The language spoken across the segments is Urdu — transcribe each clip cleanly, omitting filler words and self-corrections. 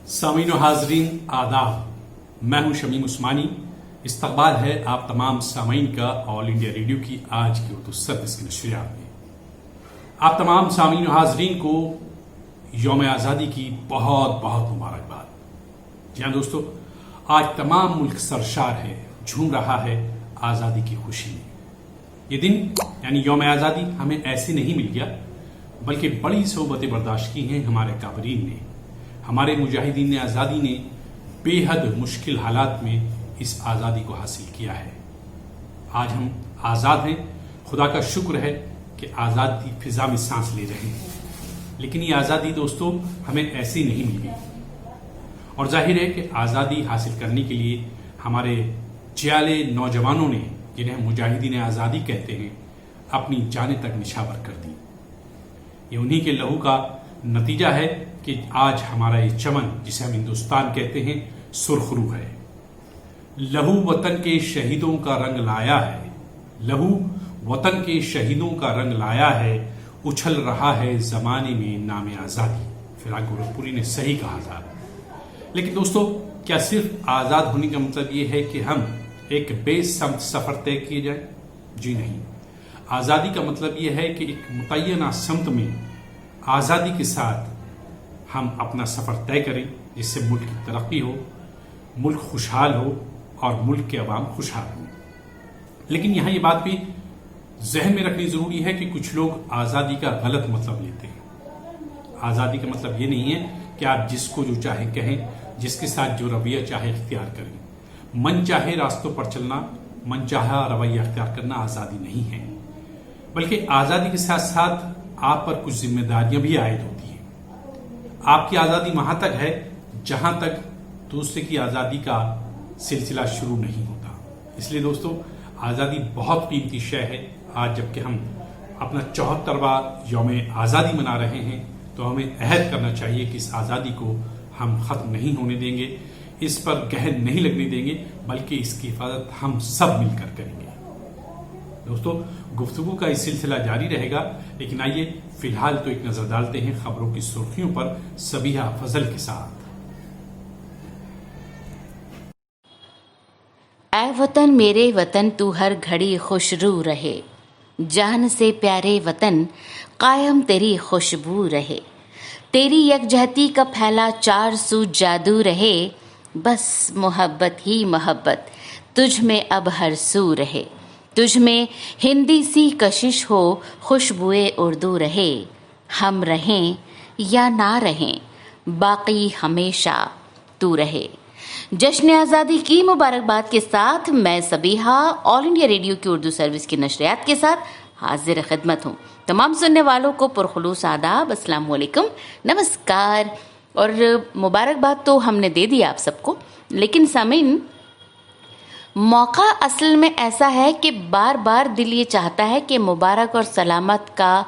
سامعین و حاضرین آداب، میں ہوں شمیم عثمانی۔ استقبال ہے آپ تمام سامعین کا آل انڈیا ریڈیو کی آج کی اردو سروس کی نشریات میں۔ آپ تمام سامعین و حاضرین کو یوم آزادی کی بہت بہت مبارکباد۔ جی ہاں دوستو، آج تمام ملک سرشار ہے، جھوم رہا ہے آزادی کی خوشی میں۔ یہ دن یعنی یوم آزادی ہمیں ایسے نہیں مل گیا، بلکہ بڑی صحبتیں برداشت کی ہیں ہمارے کابرین نے، ہمارے مجاہدین آزادی نے بے حد مشکل حالات میں اس آزادی کو حاصل کیا ہے۔ آج ہم آزاد ہیں، خدا کا شکر ہے کہ آزادی فضا میں سانس لے رہے ہیں، لیکن یہ آزادی دوستو ہمیں ایسی نہیں مل گئی، اور ظاہر ہے کہ آزادی حاصل کرنے کے لیے ہمارے جیالے نوجوانوں نے، جنہیں ہم مجاہدین آزادی کہتے ہیں، اپنی جانیں تک نچھاور کر دی۔ یہ انہی کے لہو کا نتیجہ ہے کہ آج ہمارا یہ چمن جسے ہم ہندوستان کہتے ہیں سرخرو ہے۔ لہو وطن کے شہیدوں کا رنگ لایا ہے، لہو وطن کے شہیدوں کا رنگ لایا ہے، اچھل رہا ہے زمانے میں نام آزادی۔ فراق گورکھپوری نے صحیح کہا تھا۔ لیکن دوستو، کیا صرف آزاد ہونے کا مطلب یہ ہے کہ ہم ایک بے سمت سفر طے کیے جائیں؟ جی نہیں۔ آزادی کا مطلب یہ ہے کہ ایک متعینہ سمت میں آزادی کے ساتھ ہم اپنا سفر طے کریں، جس سے ملک کی ترقی ہو، ملک خوشحال ہو اور ملک کے عوام خوشحال ہوں۔ لیکن یہاں یہ بات بھی ذہن میں رکھنی ضروری ہے کہ کچھ لوگ آزادی کا غلط مطلب لیتے ہیں۔ آزادی کا مطلب یہ نہیں ہے کہ آپ جس کو جو چاہے کہیں، جس کے ساتھ جو رویہ چاہے اختیار کریں۔ من چاہے راستوں پر چلنا، من چاہا رویہ اختیار کرنا آزادی نہیں ہے، بلکہ آزادی کے ساتھ ساتھ آپ پر کچھ ذمہ داریاں بھی عائد ہوتی ہیں۔ آپ کی آزادی وہاں تک ہے جہاں تک دوسرے کی آزادی کا سلسلہ شروع نہیں ہوتا۔ اس لیے دوستو، آزادی بہت قیمتی شے ہے۔ آج جبکہ ہم اپنا 74واں یوم آزادی منا رہے ہیں، تو ہمیں عہد کرنا چاہیے کہ اس آزادی کو ہم ختم نہیں ہونے دیں گے، اس پر گہن نہیں لگنے دیں گے، بلکہ اس کی حفاظت ہم سب مل کر کریں گے۔ دوستو، گفتگو کا اس سلسلہ جاری رہے گا، لیکن آئیے فی الحال تو ایک نظر ڈالتے ہیں خبروں کی سرخیوں پر سبیحہ فضل کے ساتھ۔ اے وطن میرے وطن تو ہر گھڑی خوش رو رہے، جان سے پیارے وطن قائم تیری خوشبو رہے، تیری یکجہتی کا پھیلا چار سو جادو رہے، بس محبت ہی محبت تجھ میں اب ہر سو رہے، تجھ میں ہندی سی کشش ہو خوشبوئے اردو رہے، ہم رہیں یا نہ رہیں باقی ہمیشہ تو رہے۔ جشن آزادی کی مبارکباد کے ساتھ میں سبیحہ آل انڈیا ریڈیو کی اردو سروس کی نشریات کے ساتھ حاضر خدمت ہوں۔ تمام سننے والوں کو پرخلوص آداب، السلام علیکم، نمسکار۔ اور مبارکباد تو ہم نے دے دی آپ سب کو، لیکن سامعین، موقع اصل میں ایسا ہے کہ بار بار دل یہ چاہتا ہے کہ مبارک اور سلامت کا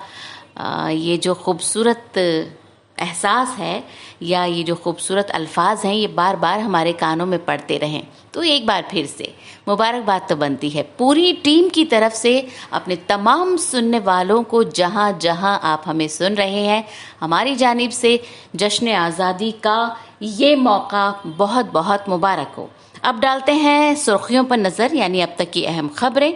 یہ جو خوبصورت احساس ہے یا یہ جو خوبصورت الفاظ ہیں، یہ بار بار ہمارے کانوں میں پڑتے رہیں۔ تو ایک بار پھر سے مبارکباد تو بنتی ہے پوری ٹیم کی طرف سے اپنے تمام سننے والوں کو، جہاں جہاں آپ ہمیں سن رہے ہیں۔ ہماری جانب سے جشن آزادی کا یہ موقع بہت بہت مبارک ہو۔ اب ڈالتے ہیں سرخیوں پر نظر، یعنی اب تک کی اہم خبریں۔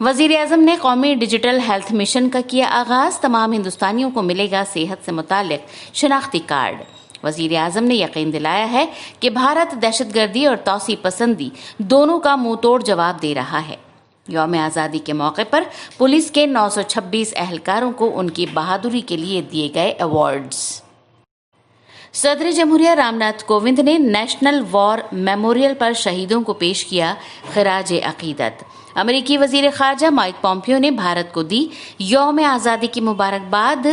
وزیر اعظم نے قومی ڈیجیٹل ہیلتھ مشن کا کیا آغاز، تمام ہندوستانیوں کو ملے گا صحت سے متعلق شناختی کارڈ۔ وزیر اعظم نے یقین دلایا ہے کہ بھارت دہشت گردی اور توسیع پسندی دونوں کا منہ توڑ جواب دے رہا ہے۔ یوم آزادی کے موقع پر پولیس کے 926 اہلکاروں کو ان کی بہادری کے لیے دیے گئے ایوارڈز۔ صدر جمہوریہ رام ناتھ کووند نے نیشنل وار میموریل پر شہیدوں کو پیش کیا خراج عقیدت۔ امریکی وزیر خارجہ مائک پومپیو نے بھارت کو دی یوم آزادی کی مبارکباد۔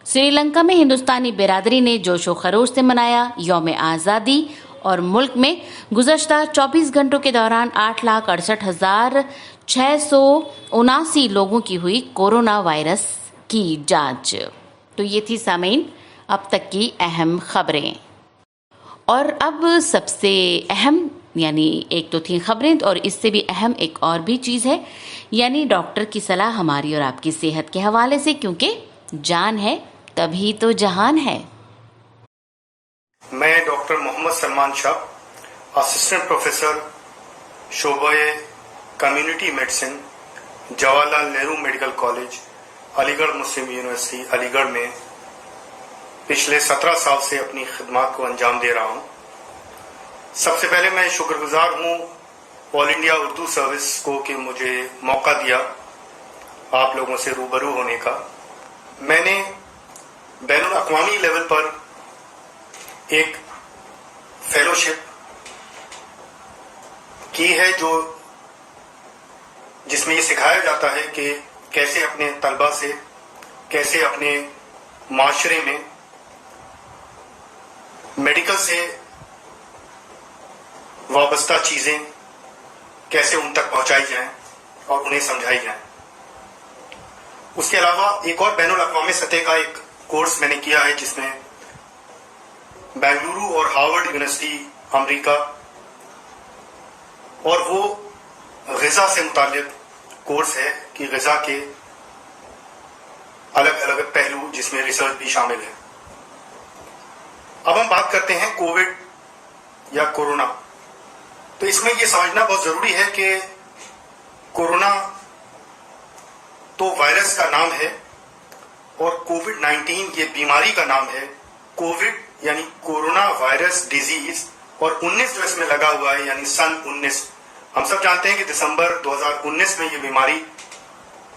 سری لنکا میں ہندوستانی برادری نے جوش و خروش سے منایا یوم آزادی، اور ملک میں گزشتہ 24 گھنٹوں کے دوران 8,68,679 لوگوں کی ہوئی کورونا وائرس کی جانچ۔ تو یہ تھی سامعین اب تک کی اہم خبریں، اور اب سب سے اہم، یعنی ایک تو تھی خبریں، اور اس سے بھی اہم ایک اور بھی چیز ہے، یعنی ڈاکٹر کی صلاح ہماری اور آپ کی صحت کے حوالے سے، کیونکہ جان ہے تبھی تو جہان ہے۔ میں doctor Muhammad Salman Shah, assistant professor شعبۂ community medicine, Jawaharlal Nehru medical college, علی گڑھ مسلم یونیورسٹی علی گڑھ میں پچھلے 17 سال سے اپنی خدمات کو انجام دے رہا ہوں۔ سب سے پہلے میں شکر گزار ہوں آل انڈیا اردو سروس کو کہ مجھے موقع دیا آپ لوگوں سے روبرو ہونے کا۔ میں نے بین الاقوامی لیول پر ایک فیلوشپ کی ہے جس میں یہ سکھایا جاتا ہے کہ کیسے اپنے طلباء سے، کیسے اپنے معاشرے میں میڈیکل سے وابستہ چیزیں کیسے ان تک پہنچائی جائیں اور انہیں سمجھائی جائیں۔ اس کے علاوہ ایک اور بین الاقوامی سطح کا ایک کورس میں نے کیا ہے جس میں بنگلورو اور ہارورڈ یونیورسٹی امریکہ، اور وہ غذا سے متعلق کورس ہے کہ غذا کے الگ الگ پہلو جس میں ریسرچ بھی شامل ہے۔ اب ہم بات کرتے ہیں کووڈ یا کورونا۔ تو اس میں یہ سمجھنا بہت ضروری ہے کہ کورونا تو وائرس کا نام ہے اور کووڈ-19 یہ بیماری کا نام ہے۔ کووڈ یعنی کورونا وائرس ڈیزیز، اور 19 جو اس میں لگا ہوا ہے یعنی سن 19۔ ہم سب جانتے ہیں کہ دسمبر 2019 میں یہ بیماری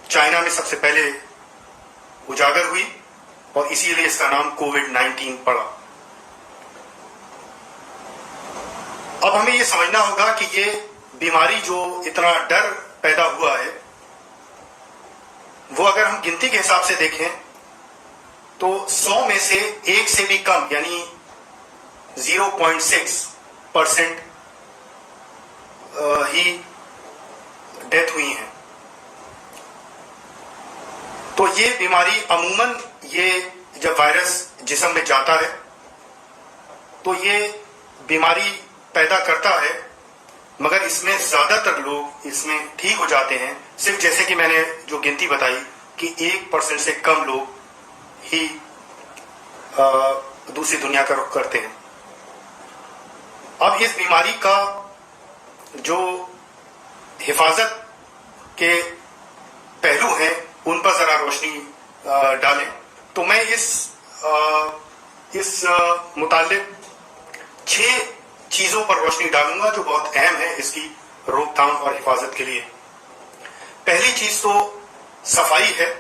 چائنا میں سب سے پہلے اجاگر ہوئی اور اسی لیے اس کا نام کووڈ-19 پڑا۔ اب ہمیں یہ سمجھنا ہوگا کہ یہ بیماری جو اتنا ڈر پیدا ہوا ہے، وہ اگر ہم گنتی کے حساب سے دیکھیں تو 100 میں سے ایک سے بھی کم یعنی 0.6% ہی ڈیتھ ہوئی ہیں۔ تو یہ بیماری عموماً یہ جب وائرس جسم میں جاتا ہے تو یہ بیماری پیدا کرتا ہے، مگر اس میں زیادہ تر لوگ اس میں ٹھیک ہو جاتے ہیں، صرف جیسے کہ میں نے جو گنتی بتائی کہ 1% سے کم لوگ ہی دوسری دنیا کا رخ کرتے ہیں۔ اب اس بیماری کا جو حفاظت کے پہلو ہیں ان پر ذرا روشنی ڈالیں تو میں اس متعلق 6 چیزوں پر روشنی ڈالوں گا جو بہت اہم ہے اس کی روک تھام اور حفاظت کے لیے۔ پہلی چیز تو صفائی ہے۔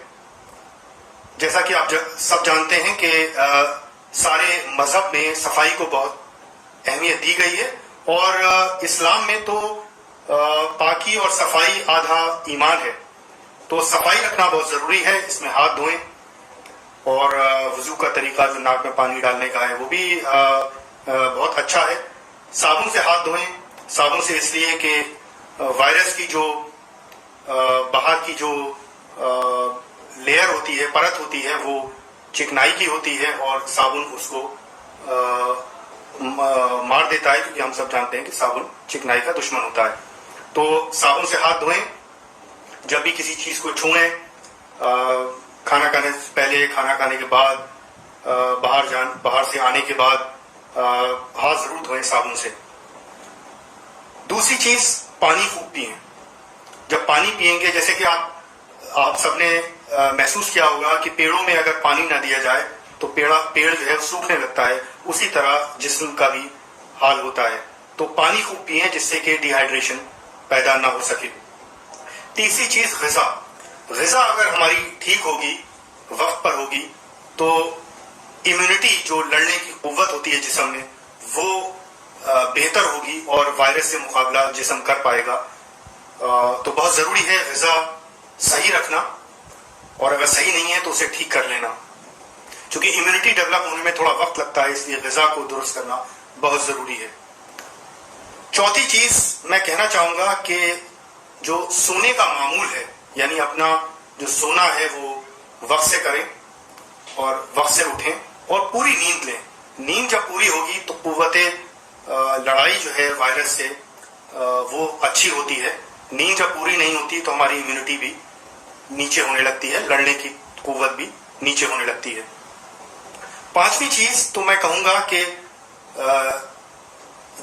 جیسا کہ آپ سب جانتے ہیں کہ سارے مذہب میں صفائی کو بہت اہمیت دی گئی ہے، اور اسلام میں تو پاکی اور صفائی آدھا ایمان ہے۔ تو صفائی رکھنا بہت ضروری ہے۔ اس میں ہاتھ دھوئیں، اور وضو کا طریقہ جو ناک میں پانی ڈالنے کا ہے وہ بھی بہت اچھا ہے۔ صابن سے ہاتھ دھوئیں، صابن سے اس لیے کہ وائرس کی جو باہر کی جو لیئر ہوتی ہے، پرت ہوتی ہے، وہ چکنائی کی ہوتی ہے اور صابن اس کو مار دیتا ہے، کیونکہ ہم سب جانتے ہیں کہ صابن چکنائی کا دشمن ہوتا ہے۔ تو صابن سے ہاتھ دھوئیں، جب بھی کسی چیز کو چھوئیں، کھانا کھانے سے پہلے، کھانا کھانے کے بعد، باہر سے آنے کے بعد ہاتھ ضرور دھوئیں صابن سے۔ دوسری چیز پانی خوب پئیں۔ جب پانی پئیں گے، جیسے کہ آپ سب نے محسوس کیا ہوگا کہ پیڑوں میں اگر پانی نہ دیا جائے تو پیڑ جو ہے سوکھنے لگتا ہے، اسی طرح جسم کا بھی حال ہوتا ہے۔ تو پانی خوب پئیں جس سے کہ ڈی ہائیڈریشن پیدا نہ ہو سکے۔ تیسری چیز غذا۔ غذا اگر ہماری ٹھیک ہوگی، وقت پر ہوگی، تو امیونٹی جو لڑنے کی قوت ہوتی ہے جسم میں وہ بہتر ہوگی اور وائرس سے مقابلہ جسم کر پائے گا۔ تو بہت ضروری ہے غذا صحیح رکھنا، اور اگر صحیح نہیں ہے تو اسے ٹھیک کر لینا، چونکہ امیونٹی ڈیولپ ہونے میں تھوڑا وقت لگتا ہے، اس لیے غذا کو درست کرنا بہت ضروری ہے۔ چوتھی چیز میں کہنا چاہوں گا کہ جو سونے کا معمول ہے، یعنی اپنا جو سونا ہے وہ وقت سے کریں اور وقت سے اٹھیں اور پوری نیند لیں۔ نیند جب پوری ہوگی تو قوت لڑائی جو ہے وائرس سے وہ اچھی ہوتی ہے۔ نیند جب پوری نہیں ہوتی تو ہماری امیونٹی بھی نیچے ہونے لگتی ہے، لڑنے کی قوت بھی نیچے ہونے لگتی ہے۔ پانچویں چیز تو میں کہوں گا کہ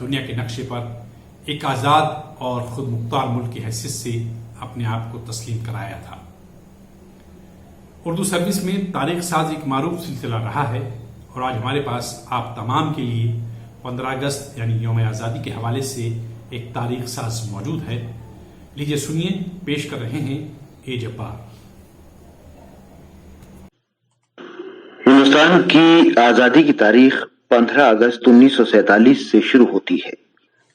دنیا کے نقشے پر ایک آزاد اور خود مختار ملک کی حیثیت سے اپنے آپ کو تسلیم کرایا تھا۔ اردو سروس میں تاریخ ساز ایک معروف سلسلہ رہا ہے اور آج ہمارے پاس آپ تمام کے لیے 15 اگست یعنی یوم آزادی کے حوالے سے ایک تاریخ ساز موجود ہے۔ لیجیے سنیے، پیش کر رہے ہیں اے جبار۔ ہندوستان کی آزادی کی تاریخ 15 اگست 1947 سے شروع ہوتی ہے،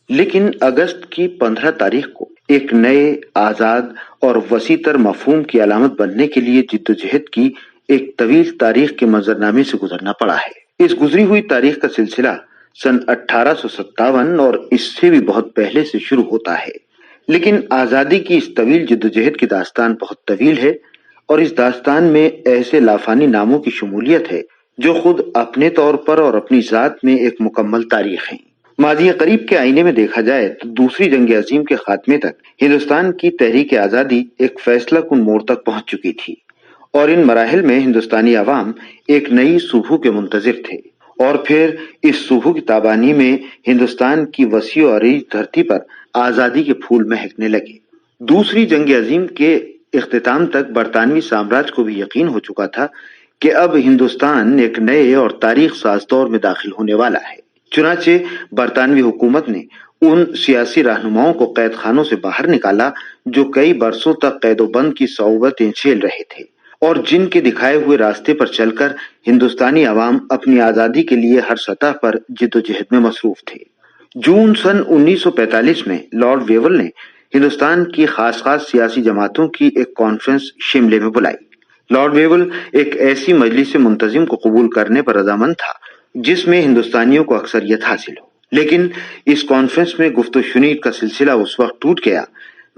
لیکن اگست کی 15 تاریخ کو ایک نئے، آزاد اور وسیع تر مفہوم کی علامت بننے کے لیے جدوجہد کی ایک طویل تاریخ کے منظرنامے سے گزرنا پڑا ہے۔ اس گزری ہوئی تاریخ کا سلسلہ سن 1857 اور اس سے بھی بہت پہلے سے شروع ہوتا ہے، لیکن آزادی کی اس طویل جدوجہد کی داستان بہت طویل ہے اور اس داستان میں ایسے لافانی ناموں کی شمولیت ہے جو خود اپنے طور پر اور اپنی ذات میں ایک مکمل تاریخ ہیں۔ ماضی قریب کے آئینے میں دیکھا جائے تو دوسری جنگ عظیم کے خاتمے تک ہندوستان کی تحریک آزادی ایک فیصلہ کن موڑ تک پہنچ چکی تھی اور ان مراحل میں ہندوستانی عوام ایک نئی صبح کے منتظر تھے، اور پھر اس صبح کی تابانی میں ہندوستان کی وسیع و عریض دھرتی پر آزادی کے پھول مہکنے لگے۔ دوسری جنگ عظیم کے اختتام تک برطانوی سامراج کو بھی یقین ہو چکا تھا کہ اب ہندوستان ایک نئے اور تاریخ ساز دور میں داخل ہونے والا ہے۔ چنانچہ برطانوی حکومت نے ان سیاسی رہنماؤں کو قید خانوں سے باہر نکالا جو کئی برسوں تک قید و بند کی صعوبتیں جھیل رہے تھے اور جن کے دکھائے ہوئے راستے پر چل کر ہندوستانی عوام اپنی آزادی کے لیے ہر سطح پر جدوجہد میں مصروف تھے۔ جون سن 1945 میں لارڈ ویول نے ہندوستان کی خاص سیاسی جماعتوں کی ایک کانفرنس شملے میں بلائی۔ لارڈ ویول ایک ایسی مجلس منتظم کو قبول کرنے پر رضامند تھا جس میں ہندوستانیوں کو اکثریت حاصل ہو، لیکن اس کانفرنس میں گفت و شنید کا سلسلہ اس وقت ٹوٹ گیا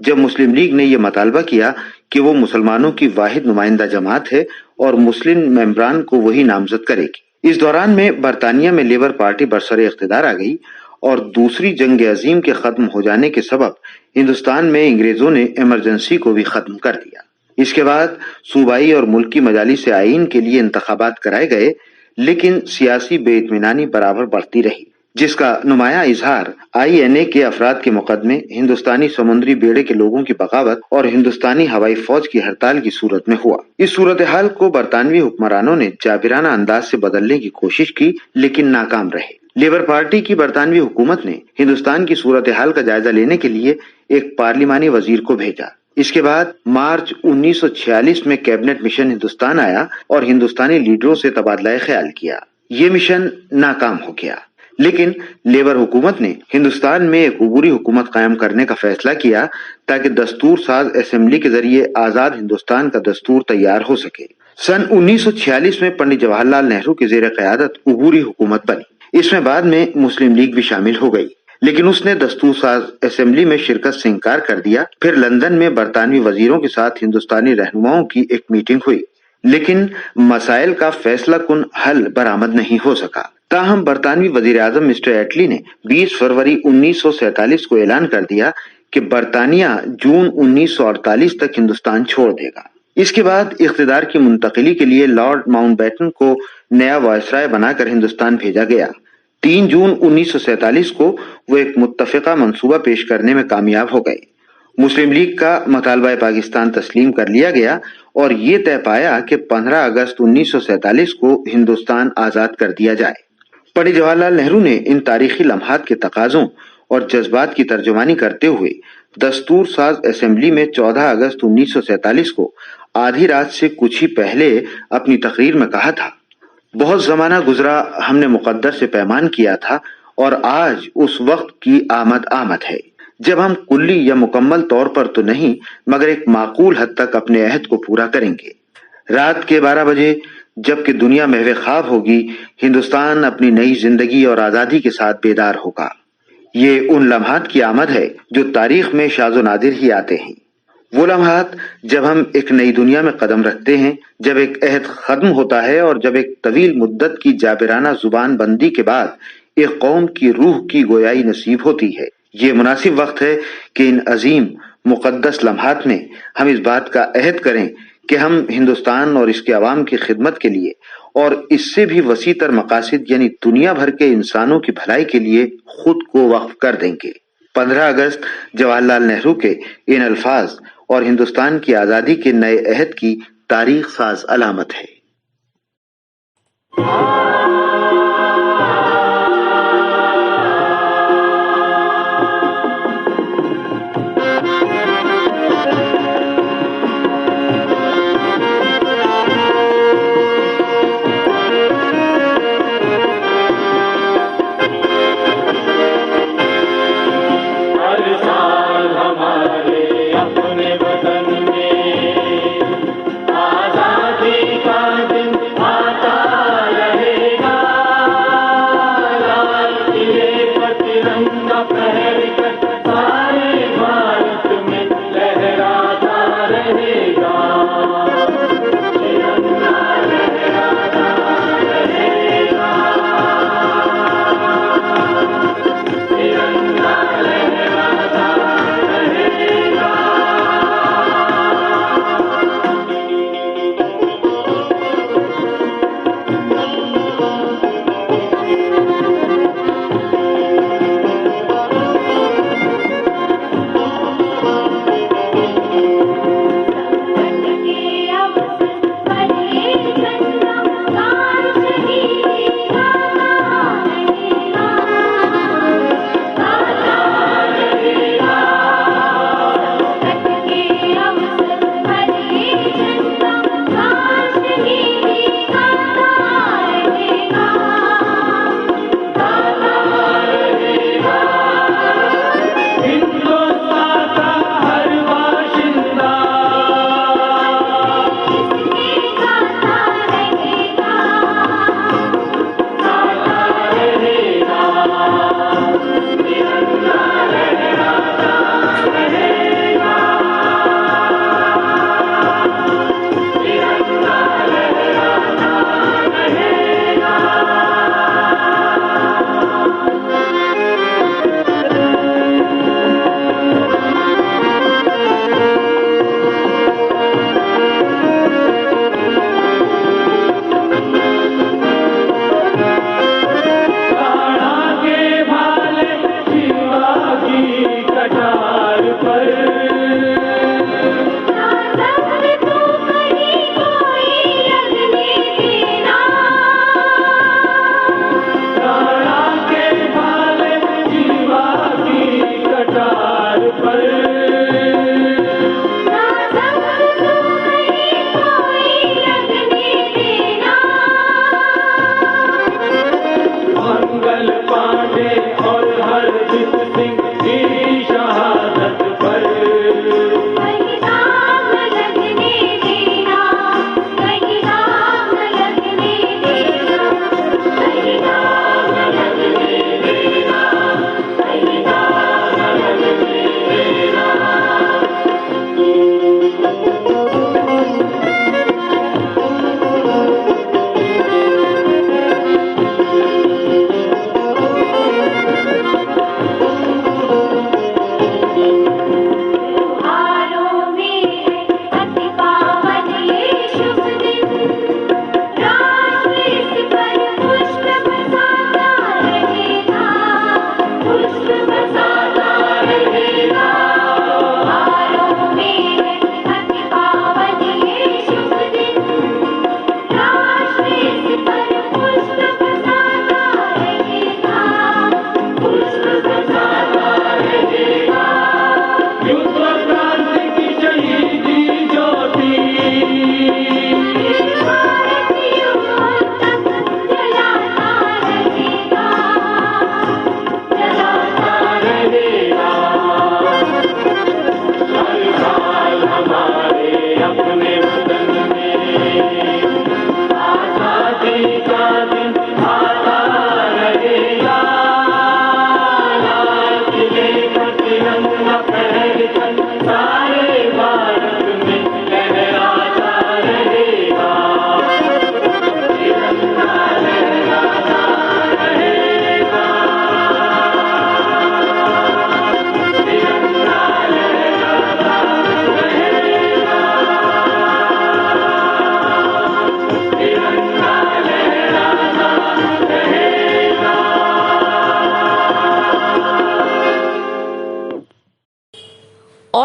جب مسلم لیگ نے یہ مطالبہ کیا کہ وہ مسلمانوں کی واحد نمائندہ جماعت ہے اور مسلم ممبران کو وہی نامزد کرے گی۔ اس دوران میں برطانیہ میں لیبر پارٹی برسر اقتدار آ گئی اور دوسری جنگ عظیم کے ختم ہو جانے کے سبب ہندوستان میں انگریزوں نے ایمرجنسی کو بھی ختم کر دیا۔ اس کے بعد صوبائی اور ملکی مجالس آئین کے لیے انتخابات کرائے گئے، لیکن سیاسی بے اطمینانی برابر بڑھتی رہی، جس کا نمایاں اظہار INA کے افراد کے مقدمے، ہندوستانی سمندری بیڑے کے لوگوں کی بغاوت اور ہندوستانی ہوائی فوج کی ہڑتال کی صورت میں ہوا۔ اس صورتحال کو برطانوی حکمرانوں نے جابرانہ انداز سے بدلنے کی کوشش کی، لیکن ناکام رہے۔ لیبر پارٹی کی برطانوی حکومت نے ہندوستان کی صورتحال کا جائزہ لینے کے لیے ایک پارلیمانی وزیر کو بھیجا۔ اس کے بعد مارچ 1946 میں کیبنٹ مشن ہندوستان آیا اور ہندوستانی لیڈروں سے تبادلہ خیال کیا۔ یہ مشن ناکام ہو گیا، لیکن لیبر حکومت نے ہندوستان میں ایک عبوری حکومت قائم کرنے کا فیصلہ کیا تاکہ دستور ساز اسمبلی کے ذریعے آزاد ہندوستان کا دستور تیار ہو سکے۔ سن 1946 میں پنڈت جواہر لال نہرو کی زیر قیادت عبوری حکومت بنی۔ اس میں بعد میں مسلم لیگ بھی شامل ہو گئی، لیکن اس نے دستور ساز اسمبلی میں شرکت سے انکار کر دیا۔ پھر لندن میں برطانوی وزیروں کے ساتھ ہندوستانی رہنماؤں کی ایک میٹنگ ہوئی، لیکن مسائل کا فیصلہ کن حل برآمد نہیں ہو سکا۔ تاہم برطانوی وزیر اعظم مسٹر ایٹلی نے 20 فروری 1947 کو اعلان کر دیا کہ برطانیہ جون 1948 تک ہندوستان چھوڑ دے گا۔ اس کے بعد اقتدار کی منتقلی کے لیے لارڈ ماؤنٹ بیٹن کو نیا وائسرائے بنا کر ہندوستان بھیجا گیا۔ 3 جون 1947 کو وہ ایک متفقہ منصوبہ پیش کرنے میں کامیاب ہو گئے۔ مسلم لیگ کا مطالبہ پاکستان تسلیم کر لیا گیا اور یہ طے پایا کہ 15 اگست 1947 کو ہندوستان آزاد کر دیا جائے۔ پنڈت جواہر لال نہرو نے ان تاریخی لمحات کے تقاضوں اور جذبات کی ترجمانی کرتے ہوئے دستور ساز اسمبلی میں 14 اگست 1947 کو آدھی رات سے کچھ ہی پہلے اپنی تقریر میں کہا تھا، بہت زمانہ گزرا، ہم نے مقدر سے پیمان کیا تھا اور آج اس وقت کی آمد ہے جب ہم کلی یا مکمل طور پر تو نہیں مگر ایک معقول حد تک اپنے عہد کو پورا کریں گے۔ رات کے 12 بجے جبکہ دنیا محو خواب ہوگی، ہندوستان اپنی نئی زندگی اور آزادی کے ساتھ بیدار ہوگا۔ یہ ان لمحات کی آمد ہے جو تاریخ میں شاذ و نادر ہی آتے ہیں، وہ لمحات جب ہم ایک نئی دنیا میں قدم رکھتے ہیں، جب ایک عہد ختم ہوتا ہے اور جب ایک طویل مدت کی جابرانہ زبان بندی کے بعد ایک قوم کی روح کی گویائی نصیب ہوتی ہے۔ یہ مناسب وقت ہے کہ ان عظیم مقدس لمحات میں ہم اس بات کا عہد کریں کہ ہم ہندوستان اور اس کے عوام کی خدمت کے لیے اور اس سے بھی وسیع تر مقاصد یعنی دنیا بھر کے انسانوں کی بھلائی کے لیے خود کو وقف کر دیں گے۔ 15 اگست جواہر لال نہرو کے ان الفاظ اور ہندوستان کی آزادی کے نئے عہد کی تاریخ ساز علامت ہے۔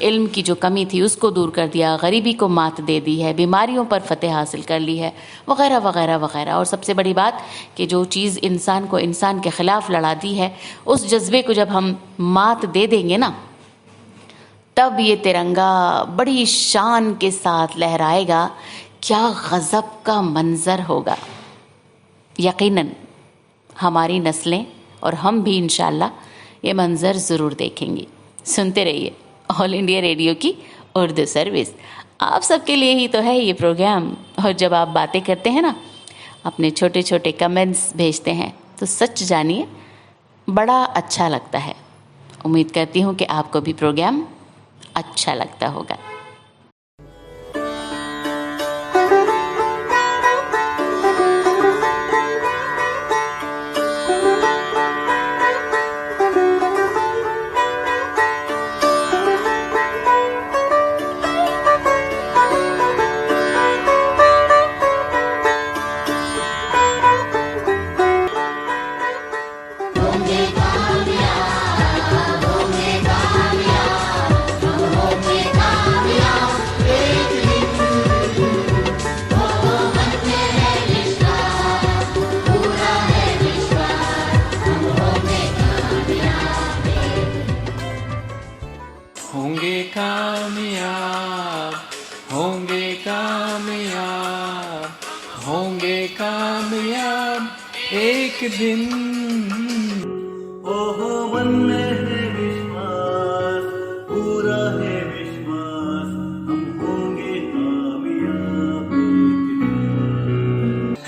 علم کی جو کمی تھی اس کو دور کر دیا، غریبی کو مات دے دی ہے، بیماریوں پر فتح حاصل کر لی ہے، وغیرہ وغیرہ وغیرہ. اور سب سے بڑی بات کہ جو چیز انسان کو انسان کے خلاف لڑا دی ہے، اس جذبے کو جب ہم مات دے دیں گے نا، تب یہ ترنگا بڑی شان کے ساتھ لہرائے گا. کیا غضب کا منظر ہوگا. یقیناً ہماری نسلیں اور ہم بھی انشاءاللہ یہ منظر ضرور دیکھیں گی. سنتے رہیے آل انڈیا ریڈیو کی اردو سروس. آپ سب کے لیے ہی تو ہے یہ پروگرام. اور جب آپ باتیں کرتے ہیں نا، اپنے چھوٹے چھوٹے کمنٹس بھیجتے ہیں، تو سچ جانیے بڑا اچھا لگتا ہے. امید کرتی ہوں کہ آپ کو بھی پروگرام اچھا لگتا ہوگا. ہوں گے کامیاب ایک دن. من میں ہے وشواس، پورا ہے وشواس، ہم ہوں گے کامیاب ایک دن.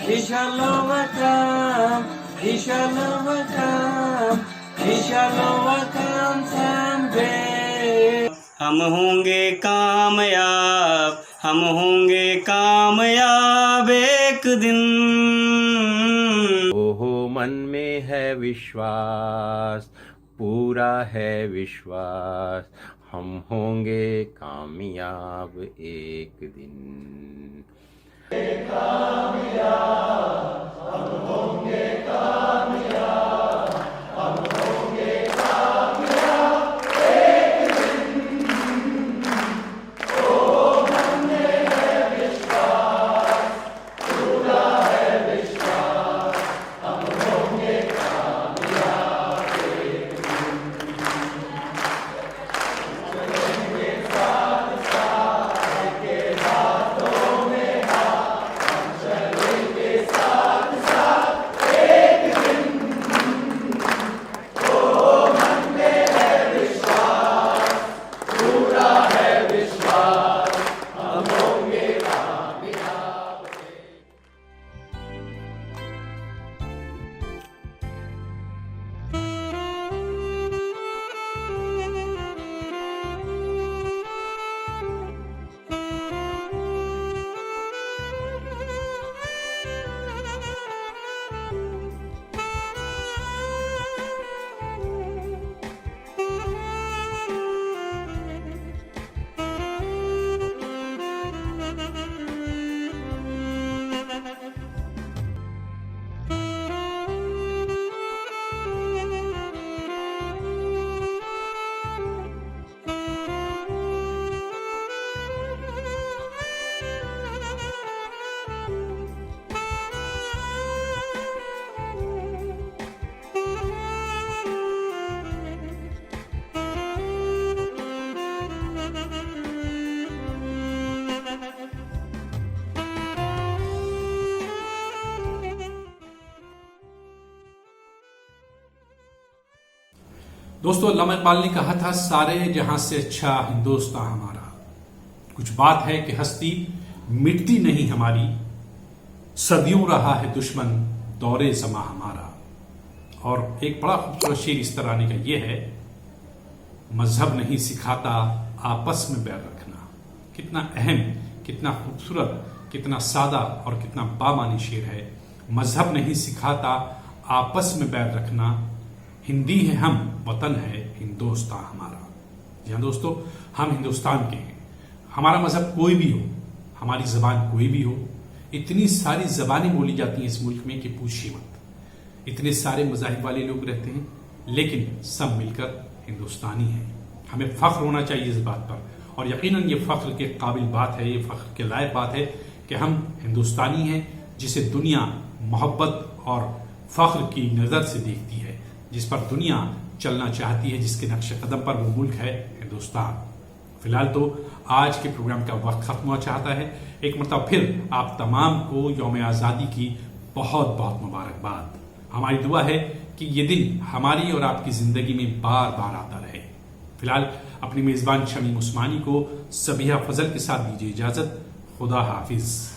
انشاءاللہ وکام، انشاءاللہ وکام، انشاءاللہ وکام someday. ہم ہوں گے کامیاب، ہم ہوں گے کامیاب ایک دن. من میں ہے وشواس، پورا ہے وشواس، ہم ہوں گے کامیاب ایک دن. دوستو، علامہ اقبال نے کہا تھا سارے جہاں سے اچھا ہندوستان ہمارا. کچھ بات ہے کہ ہستی مٹتی نہیں ہماری، صدیوں رہا ہے دشمن دور زماں ہمارا. اور ایک بڑا خوبصورت شعر اس ترانے کا یہ ہے، مذہب نہیں سکھاتا آپس میں بیر رکھنا. کتنا اہم، کتنا خوبصورت، کتنا سادہ اور کتنا بامانی شعر ہے. مذہب نہیں سکھاتا آپس میں بیر رکھنا، ہندی ہے ہم، وطن ہے ہندوستان ہمارا. جی ہاں دوستو، ہم ہندوستان کے ہیں. ہمارا مذہب کوئی بھی ہو، ہماری زبان کوئی بھی ہو، اتنی ساری زبانیں بولی جاتی ہیں اس ملک میں کہ پوچھیے مت. اتنے سارے مذاہب والے لوگ رہتے ہیں، لیکن سب مل کر ہندوستانی ہیں. ہمیں فخر ہونا چاہیے اس بات پر، اور یقیناً یہ فخر کے قابل بات ہے، یہ فخر کے لائق بات ہے کہ ہم ہندوستانی ہیں جسے دنیا محبت اور فخر کی نظر سے دیکھتی ہے، جس پر دنیا چلنا چاہتی ہے، جس کے نقش قدم پر وہ ملک ہے ہندوستان۔ فی الحال تو آج کے پروگرام کا وقت ختم ہوا چاہتا ہے۔ ایک مرتبہ پھر آپ تمام کو یوم آزادی کی بہت بہت مبارکباد۔ ہماری دعا ہے کہ یہ دن ہماری اور آپ کی زندگی میں بار بار آتا رہے۔ فی الحال اپنی میزبان شمیم عثمانی کو صبیحہ فضل کے ساتھ دیجیے اجازت۔ خدا حافظ۔